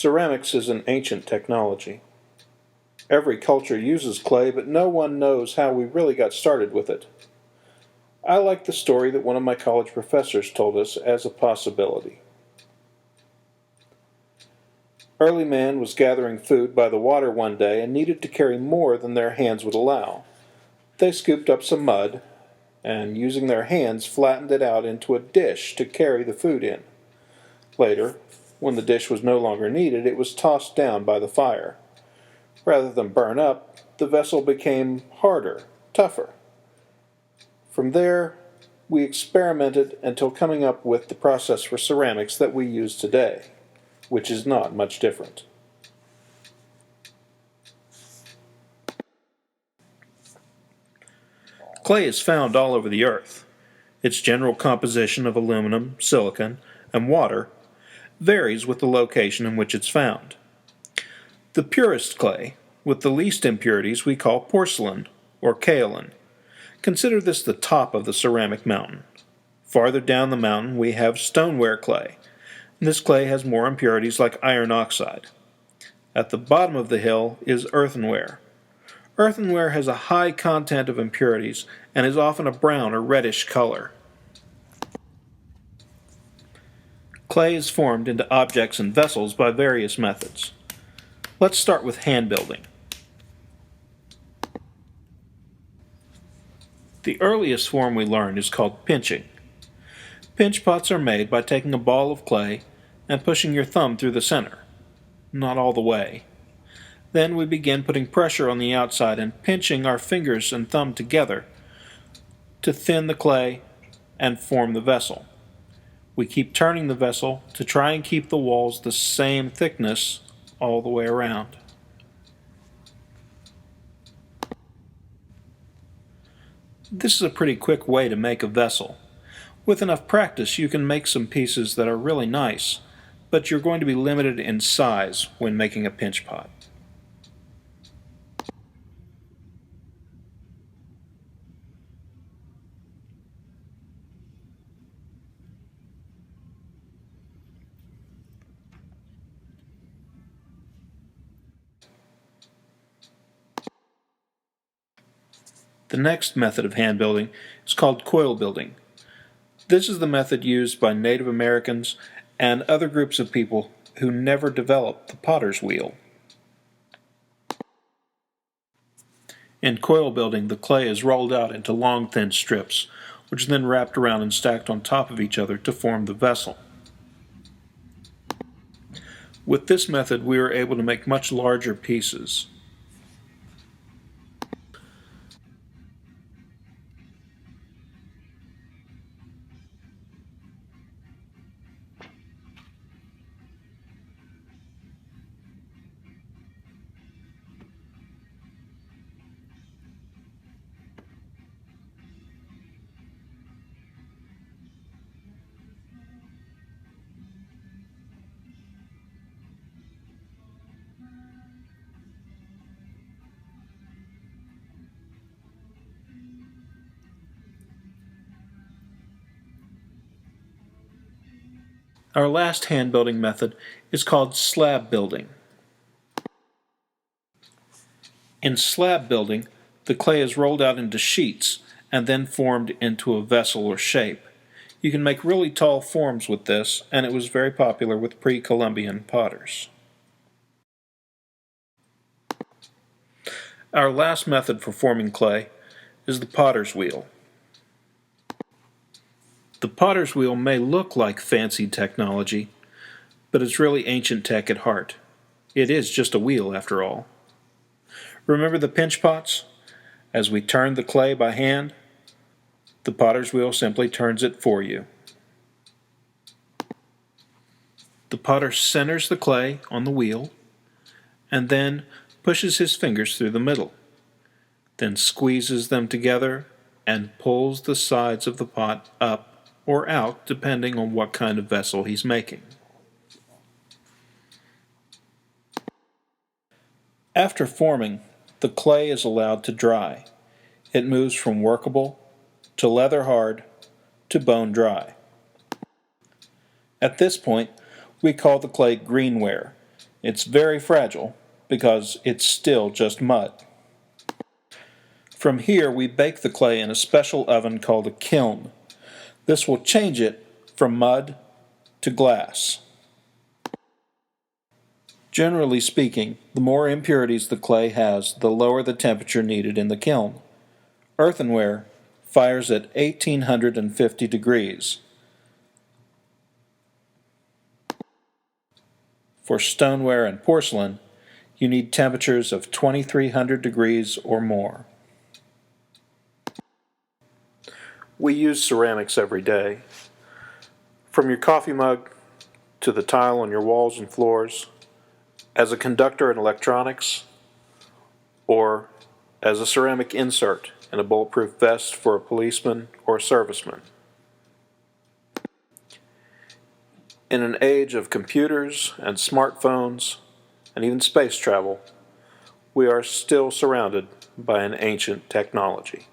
Ceramics is an ancient technology. Every culture uses clay, but no one knows how we really got started with it. I like the story that one of my college professors told us as a possibility. Early man was gathering food by the water one day and needed to carry more than their hands would allow. They scooped up some mud and, using their hands, flattened it out into a dish to carry the food in. Later, when the dish was no longer needed, it was tossed down by the fire. Rather than burn up, the vessel became harder, tougher. From there, we experimented until coming up with the process for ceramics that we use today, which is not much different. Clay is found all over the earth. Its general composition of aluminum, silicon, and water varies with the location in which it's found. The purest clay, with the least impurities, we call porcelain or kaolin. Consider this the top of the ceramic mountain. Farther down the mountain we have stoneware clay. This clay has more impurities like iron oxide. At the bottom of the hill is earthenware. Earthenware has a high content of impurities and is often a brown or reddish color. Clay is formed into objects and vessels by various methods. Let's start with hand building. The earliest form we learned is called pinching. Pinch pots are made by taking a ball of clay and pushing your thumb through the center. Not all the way. Then we begin putting pressure on the outside and pinching our fingers and thumb together to thin the clay and form the vessel. We keep turning the vessel to try and keep the walls the same thickness all the way around. This is a pretty quick way to make a vessel. With enough practice, you can make some pieces that are really nice, but you're going to be limited in size when making a pinch pot. The next method of hand building is called coil building. This is the method used by Native Americans and other groups of people who never developed the potter's wheel. In coil building, the clay is rolled out into long, thin strips, which are then wrapped around and stacked on top of each other to form the vessel. With this method, we are able to make much larger pieces. Our last hand building method is called slab building. In slab building, the clay is rolled out into sheets and then formed into a vessel or shape. You can make really tall forms with this, and it was very popular with pre-Columbian potters. Our last method for forming clay is the potter's wheel. The potter's wheel may look like fancy technology, but it's really ancient tech at heart. It is just a wheel, after all. Remember the pinch pots? As we turn the clay by hand, the potter's wheel simply turns it for you. The potter centers the clay on the wheel and then pushes his fingers through the middle, then squeezes them together and pulls the sides of the pot up or out depending on what kind of vessel he's making. After forming, the clay is allowed to dry. It moves from workable to leather hard to bone dry. At this point, we call the clay greenware. It's very fragile because it's still just mud. From here, we bake the clay in a special oven called a kiln. This will change it from mud to glass. Generally speaking, the more impurities the clay has, the lower the temperature needed in the kiln. Earthenware fires at 1850 degrees. For stoneware and porcelain, you need temperatures of 2300 degrees or more. We use ceramics every day. From your coffee mug to the tile on your walls and floors, as a conductor in electronics, or as a ceramic insert in a bulletproof vest for a policeman or a serviceman. In an age of computers and smartphones and even space travel, we are still surrounded by an ancient technology.